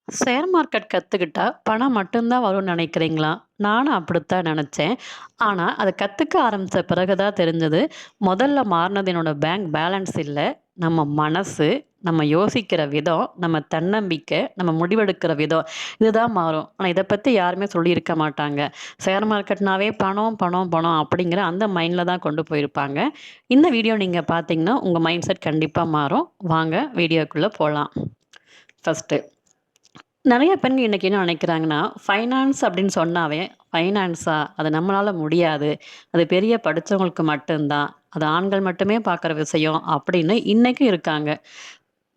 Share market கத்துக்கிட்டா பணம் மட்டும் தான் வரும்னு நினைக்கிறீங்களா? நானும் அப்படித்தான் நெனச்சேன். ஆனா, அத கத்துக்க ஆரம்பிச்ச பிறகு தான் தெரிஞ்சது, முதல்ல மாறுனது என்னோட பேங்க் பேலன்ஸ் இல்ல. நம்ம மனசு, நம்ம யோசிக்கிற விதம், நம்ம தன்னம்பிக்கை, நம்ம முடிவெடுக்கிற விதம். இதுதான் மாறும். ஆனா, இத பத்தி யாருமே சொல்லியிருக்க மாட்டாங்க. ஷேர் மார்க்கெட்னாவே பணம், பணம், பணம் அப்படிங்கிற அந்த மைண்ட்ல தான் கொண்டு போயிருப்பாங்க. இந்த வீடியோ நீங்க பார்த்தீங்கன்னா, உங்க மைண்ட் செட் கண்டிப்பா மாறும். வாங்க வீடியோக்குள்ள போலாம். ஃபர்ஸ்ட்டு நெறைய பெண்கள் இன்னைக்கு என்ன நினைக்கிறாங்கன்னா, ஃபைனான்ஸ் அப்படின்னு சொன்னாவே, ஃபைனான்ஸா? அது நம்மளால முடியாது. அது பெரிய படிச்சவங்களுக்கு மட்டும் தான். அது ஆண்கள் மட்டுமே பார்க்குற விஷயம் அப்படின்னு இன்னைக்கும் இருக்காங்க.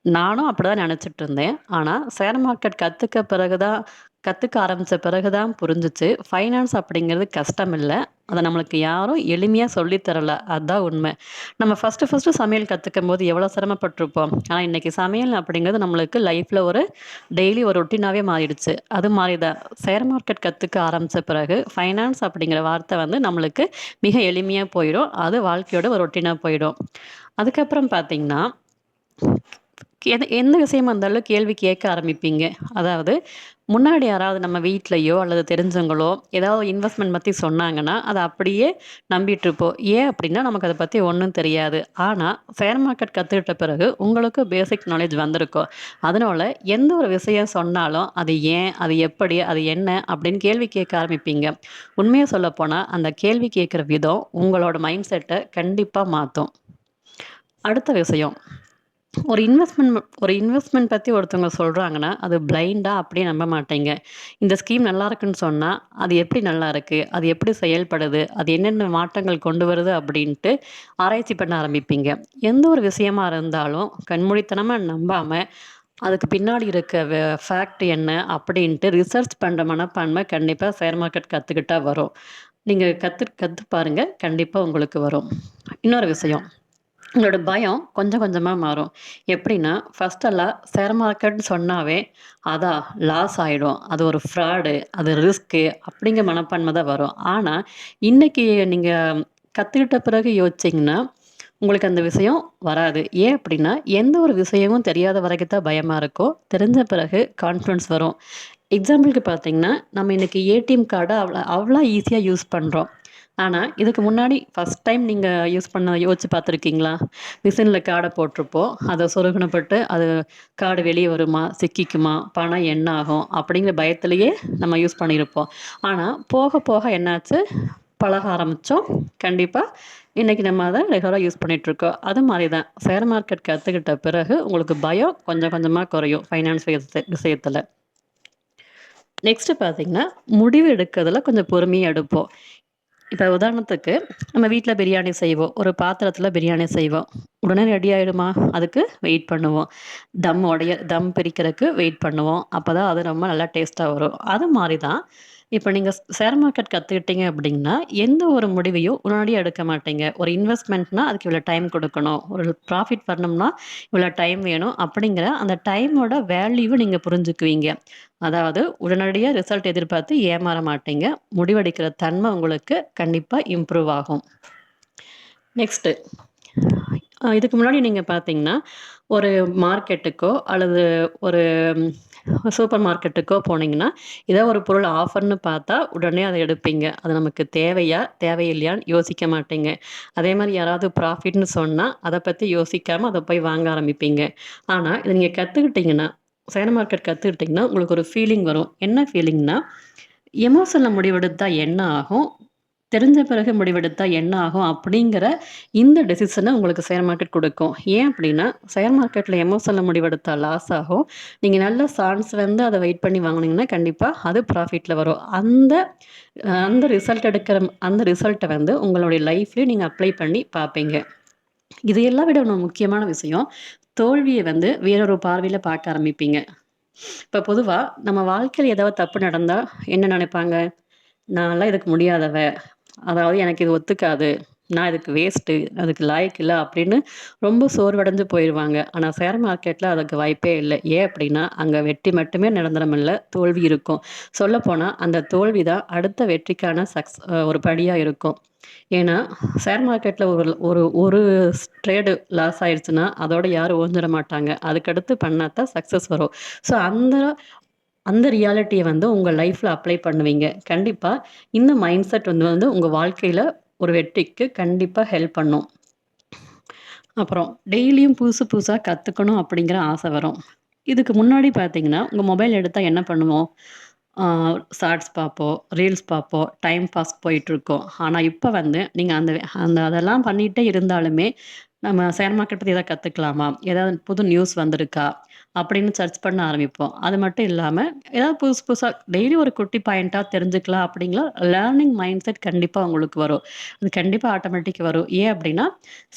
நானும் அப்படிதான் நெனச்சுட்டு இருந்தேன். ஆனா, ஷேர் மார்க்கெட் கத்துக்க ஆரம்பிச்ச பிறகு தான் புரிஞ்சுச்சு. ஃபைனான்ஸ் அப்படிங்கிறது கஷ்டம் இல்ல. அத நம்மளுக்கு யாரும் எளிமையா சொல்லி தரல. அதான் உண்மை. நம்ம ஃபர்ஸ்ட்டு சமையல் கத்துக்கும்போது எவ்வளோ சிரமப்பட்டுருப்போம். ஆனா, இன்னைக்கு சமையல் அப்படிங்கிறது நம்மளுக்கு லைஃப்ல ஒரு டெய்லி ஒரு ரொட்டீனாவே மாறிடுச்சு. அது மாரி தான். ஷேர் மார்க்கெட் கத்துக்க ஆரம்பிச்ச பிறகு, ஃபைனான்ஸ் அப்படிங்கிற வார்த்தை வந்து நம்மளுக்கு மிக எளிமையா போயிடும். அது வாழ்க்கையோட ஒரு ரொட்டீனா போயிடும். அதுக்கப்புறம் பார்த்தீங்கன்னா எந்த விஷயமா இருந்தாலும் கேள்வி கேட்க ஆரம்பிப்பீங்க. அதாவது முன்னாடி யாராவது நம்ம வீட்லயோ அல்லது தெரிஞ்சவங்களோ ஏதாவது இன்வெஸ்ட்மென்ட் பத்தி சொன்னாங்கன்னா, அத அப்படியே நம்பிட்டுருப்போம். ஏன் அப்படின்னா, நமக்கு அத பத்தி ஒண்ணும் தெரியாது. ஆனா, ஷேர் மார்க்கெட் கத்துக்கிட்ட பிறகு உங்களுக்கு பேசிக் நாலேட்ஜ் வந்திருக்கும். அதனால எந்த ஒரு விஷயம் சொன்னாலும், அது ஏன்? அது எப்படி? அது என்ன? அப்படின்னு கேள்வி கேட்க ஆரம்பிப்பீங்க. உண்மைய சொல்லப்போனா, அந்த கேள்வி கேட்கிற விதம் உங்களோட மைண்ட் செட்ட கண்டிப்பா மாத்தும். அடுத்த விஷயம் ஒரு இன்வெஸ்ட்மென்ட் பத்தி ஒருத்தவங்க சொல்றாங்கன்னா, அது பிளைண்டா அப்படியே நம்ப மாட்டீங்க. இந்த ஸ்கீம் நல்லா இருக்குன்னு சொன்னா, அது எப்படி நல்லா இருக்கு? அது எப்படி செயல்படுது? அது என்னென்ன மாற்றங்கள் கொண்டு வருது? அப்படின்ட்டு ஆராய்ச்சி பண்ண ஆரம்பிப்பீங்க. எந்த ஒரு விஷயமா இருந்தாலும் கண்மூடித்தனமா நம்பாம, அதுக்கு பின்னாடி இருக்க ஃபேக்ட் என்ன? அப்படின்ட்டு ரிசர்ச் பண்ற மனப்பான்மை கண்டிப்பா ஷேர் மார்க்கெட் கத்துக்கிட்டா வரும். நீங்க கத்து கத்து பாருங்க. கண்டிப்பா உங்களுக்கு வரும். இன்னொரு விஷயம். உங்களோட பயம் கொஞ்சம் கொஞ்சமா மாறும். எப்படின்னா, ஃபர்ஸ்ட்டெல்லாம் ஷேர் மார்க்கெட்ன்னு சொன்னாவே, அதான் லாஸ் ஆயிடும். அது ஒரு ஃப்ராடு, அது ரிஸ்க்கு அப்படிங்கிற மனப்பான்மை தான் வரும். ஆனா, இன்னைக்கு நீங்க கத்துக்கிட்ட பிறகு யோசிச்சீங்கன்னா, உங்களுக்கு அந்த விஷயம் வராது. ஏன் அப்படின்னா, எந்த ஒரு விஷயமும் தெரியாத வரைக்கும் தான் பயமா இருக்கும். தெரிஞ்ச பிறகு கான்ஃபிடன்ஸ் வரும். எக்ஸாம்பிளுக்கு பார்த்தீங்கன்னா, நம்ம இன்னைக்கு ஏடிஎம் கார்ட அவ்வளோ ஈஸியா யூஸ் பண்றோம். ஆனா, இதுக்கு முன்னாடி ஃபர்ஸ்ட் டைம் நீங்க யூஸ் பண்ண யோசிச்சு பார்த்துருக்கீங்களா? மிஷின்ல கார்ட போட்டிருப்போம். அத சொருகுனப்பட்டு அது கார்டு வெளிய வருமா? சிக்கிக்குமா? பணம் என்ன ஆகும்? அப்படிங்கிற பயத்திலேயே நம்ம யூஸ் பண்ணியிருப்போம். ஆனா, போக போக என்னாச்சு? பழக ஆரம்பிச்சோம். கண்டிப்பா இன்னைக்கு நம்ம அத ரெகுலரா யூஸ் பண்ணிட்டுருக்கோம். அது மாரி தான் ஷேர் மார்க்கெட் கத்துக்கிட்ட பிறகு உங்களுக்கு பயம் கொஞ்சம் கொஞ்சமா குறையும். ஃபைனான்ஸ் விஷயத்துல. நெக்ஸ்ட் பார்த்தீங்கன்னா, முடிவு எடுக்கிறதுல கொஞ்சம் பொறுமையா எடுப்போம். இப்ப உதாரணத்துக்கு, நம்ம வீட்ல பிரியாணி செய்வோம். ஒரு பாத்திரத்தில பிரியாணி செய்வோம். உடனே ரெடி ஆயிடுமா? அதுக்கு வெயிட் பண்ணுவோம். தம் பிரிக்கிறக்கு வெயிட் பண்ணுவோம். அப்பதான் அது ரொம்ப நல்லா டேஸ்ட்டா வரும். அது மாரி தான், இப்ப நீங்க ஷேர் மார்க்கெட் கத்துக்கிட்டீங்க அப்படின்னா, எந்த ஒரு முடிவையும் உடனடியா எடுக்க மாட்டீங்க. ஒரு இன்வெஸ்ட்மென்ட்னா அதுக்கு இவ்வளோ டைம் குடுக்கணும். ஒரு ப்ராஃபிட் வரணும்னா இவ்வளோ டைம் வேணும். அப்படிங்கிற அந்த டைமோட வேல்யூவ நீங்க புரிஞ்சுக்குவீங்க. அதாவது உடனடியா ரிசல்ட் எதிர்பார்த்து ஏமாற மாட்டீங்க. முடிவெடுக்கிற தன்மை உங்களுக்கு கண்டிப்பா இம்ப்ரூவ் ஆகும். நெக்ஸ்ட்டு இதுக்கு முன்னாடி நீங்க பார்த்தீங்கன்னா, ஒரு மார்க்கெட்டுக்கோ அல்லது ஒரு சூப்பர் மார்க்கெட்டுக்கோ போனீங்கன்னா, ஏதோ ஒரு பொருள் ஆஃபர்ன்னு பார்த்தா, உடனே அத எடுப்பீங்க. அது நமக்கு தேவையா? தேவையில்லையான்னு யோசிக்க மாட்டீங்க. அதே மாரி யாராவது ப்ராஃபிட்ன்னு சொன்னா, அத பத்தி யோசிக்காம அத போய் வாங்க ஆரம்பிப்பீங்க. ஆனா, இத நீங்க கத்துக்கிட்டீங்கன்னா, ஷேர் மார்க்கெட் கத்துக்கிட்டீங்கன்னா, உங்களுக்கு ஒரு ஃபீலிங் வரும். என்ன ஃபீலிங்னா, எமோஷன்ல முடிவெடுத்தா என்ன ஆகும்? தெரிஞ்ச பிறகு முடிவெடுத்தா என்ன ஆகும்? அப்படிங்கிற இந்த டெசிஷன உங்களுக்கு ஷேர் மார்க்கெட் குடுக்கும். ஏன் அப்படின்னா, ஷேர் மார்க்கெட்ல எமோஷன்ல முடிவெடுத்தா லாஸ் ஆகும். நீங்க நல்ல சான்ஸ் வந்து அத வெயிட் பண்ணி வாங்குனீங்கன்னா, கண்டிப்பா அது ப்ராஃபிட்ல வரும். அந்த ரிசல்ட்ட வந்து உங்களுடைய லைஃப்லயும் நீங்க அப்ளை பண்ணி பார்ப்பீங்க. இதையெல்லாம் விட இன்னும் முக்கியமான விஷயம், தோல்விய வந்து வேறொரு பார்வையில பார்க்க ஆரம்பிப்பீங்க. இப்ப பொதுவா நம்ம வாழ்க்கையில ஏதாவது தப்பு நடந்தா என்ன நெனைப்பாங்க? நான்லாம் இதுக்கு முடியாதவ. அதாவது எனக்கு இது ஒத்துக்காது. நான் இதுக்கு வேஸ்ட்டு. அதுக்கு லாயக்கு இல்ல அப்படின்னு ரொம்ப சோர்வடைஞ்சு போயிருவாங்க. ஆனா ஷேர் மார்க்கெட்ல அதுக்கு வாய்ப்பே இல்ல. ஏன் அப்படின்னா, அங்க வெற்றி மட்டுமே நிரந்தரம் இல்ல. தோல்வி இருக்கும். சொல்லப்போனா அந்த தோல்வி தான் அடுத்த வெற்றிக்கான ஒரு படியா இருக்கும். ஏன்னா, ஷேர் மார்க்கெட்ல ஒரு ஒரு ஒரு ட்ரேடு லாஸ் ஆயிருச்சுன்னா, அதோட யாரும் ஓஞ்சிட மாட்டாங்க. அதுக்கடுத்து பண்ணா தான் சக்சஸ் வரும். ஸோ அந்த அந்த ரியாலிட்டிய வந்து உங்க லைஃப்ல அப்ளை பண்ணுவீங்க. கண்டிப்பா இந்த மைண்ட் செட் வந்து வந்து உங்க வாழ்க்கையில ஒரு வெற்றிக்கு கண்டிப்பா ஹெல்ப் பண்ணும். அப்புறம் டெய்லியும் புதுசு புதுசா கத்துக்கணும் அப்படிங்கிற ஆசை வரும். இதுக்கு முன்னாடி பார்த்தீங்கன்னா, உங்க மொபைல் எடுத்தா என்ன பண்ணுவோம்? ஆ ஷார்ட்ஸ் பார்ப்போம், ரீல்ஸ் பார்ப்போம், டைம் பாஸ் போயிட்டுருக்கும். ஆனா இப்ப வந்து நீங்க அதெல்லாம் பண்ணிட்டே இருந்தாலுமே, நம்ம ஷேர் மார்க்கெட் பத்தி ஏதாவது கத்துக்கலாமா? ஏதாவது புது நியூஸ் வந்திருக்கா? அப்படின்னு சர்ச் பண்ண ஆரம்பிப்போம். அது மட்டும் இல்லாம, ஏதாவது புதுசு புதுசா டெய்லி ஒரு குட்டி பாயிண்ட்டா தெரிஞ்சுக்கலாம் அப்படிங்கிற லேர்னிங் மைண்ட் செட் கண்டிப்பா உங்களுக்கு வரும். அது கண்டிப்பா ஆட்டோமேட்டிக் வரும். ஏன் அப்படின்னா,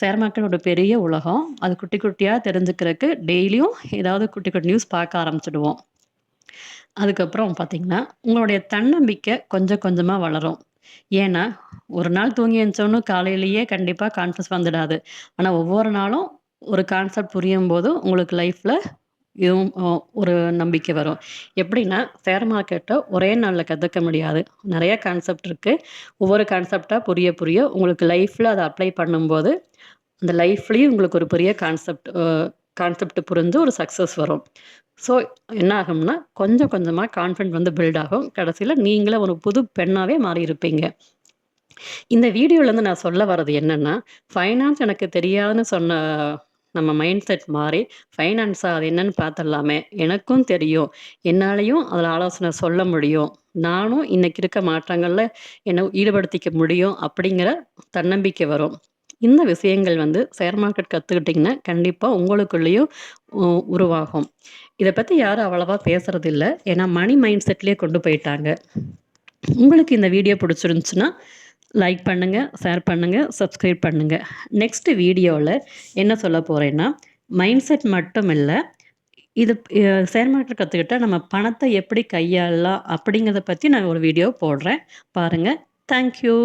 ஷேர் மார்க்கெட் ஒரு பெரிய உலகம். அது குட்டி குட்டியா தெரிஞ்சுக்கிறதுக்கு டெய்லியும் ஏதாவது குட்டி குட்டி நியூஸ் பார்க்க ஆரம்பிச்சுடுவோம். அதுக்கப்புறம் பார்த்தீங்கன்னா, உங்களுடைய தன்னம்பிக்கை கொஞ்சம் கொஞ்சமா வளரும். ஏன்னா, ஒரு நாள் தூங்கி எந்திச்சோனே காலையிலேயே கண்டிப்பா கான்ஃபிடன்ஸ் வந்துடாது. ஆனா, ஒவ்வொரு நாளும் ஒரு கான்செப்ட் புரியும்போது உங்களுக்கு லைஃப்ல இதுவும் ஒரு நம்பிக்கை வரும். எப்படின்னா, ஷேர் மார்க்கெட்ட ஒரே நாள்ல கத்துக்க முடியாது. நெறைய கான்செப்ட் இருக்கு. ஒவ்வொரு கான்செப்ட்டா புரிய புரிய உங்களுக்கு லைஃப்ல அத அப்ளை பண்ணும்போது, அந்த லைஃப்லயும் உங்களுக்கு ஒரு பெரிய கான்செப்ட் புரிஞ்சு ஒரு சக்சஸ் வரும். ஸோ என்ன ஆகும்னா, கொஞ்சம் கொஞ்சமா கான்ஃபிடன்ட் வந்து பில்ட் ஆகும். கடைசில நீங்களே ஒரு புது பெண்ணாவே மாறியிருப்பீங்க. இந்த வீடியோலேருந்து நான் சொல்ல வர்றது என்னன்னா, ஃபைனான்ஸ் எனக்கு தெரியாதுன்னு சொன்ன நம்ம மைண்ட் செட் மாறி, ஃபைனான்ஸா அது என்னன்னு பார்த்துடலாமே! எனக்கும் தெரியும். என்னாலயும் அதில ஆலோசனை சொல்ல முடியும். நானும் இன்னைக்கு இருக்க மாற்றங்கள்ல என்ன ஈடுபடுத்திக்க முடியும் அப்படிங்கிற தன்னம்பிக்கை வரும். இந்த விஷயங்கள் வந்து ஷேர் மார்க்கெட் கத்துக்கிட்டீங்கன்னா, கண்டிப்பா உங்களுக்குள்ளேயும் உ உருவாகும். இத பத்தி யாரும் அவ்வளவா பேசுறதில்ல. ஏன்னா மணி மைண்ட் செட்லயே கொண்டு போயிட்டாங்க. உங்களுக்கு இந்த வீடியோ பிடிச்சிருந்துச்சுன்னா, லைக் பண்ணுங்க, ஷேர் பண்ணுங்க, சப்ஸ்கிரைப் பண்ணுங்க. நெக்ஸ்ட் வீடியோல என்ன சொல்ல போறேன்னா, மைண்ட் செட் மட்டும் இல்ல, இது ஷேர் மார்க்கெட் கத்துக்கிட்டா நம்ம பணத்த எப்படி கையாளலாம் அப்படிங்கிறத பத்தி நான் ஒரு வீடியோ போடுறேன். பாருங்க. Thank you.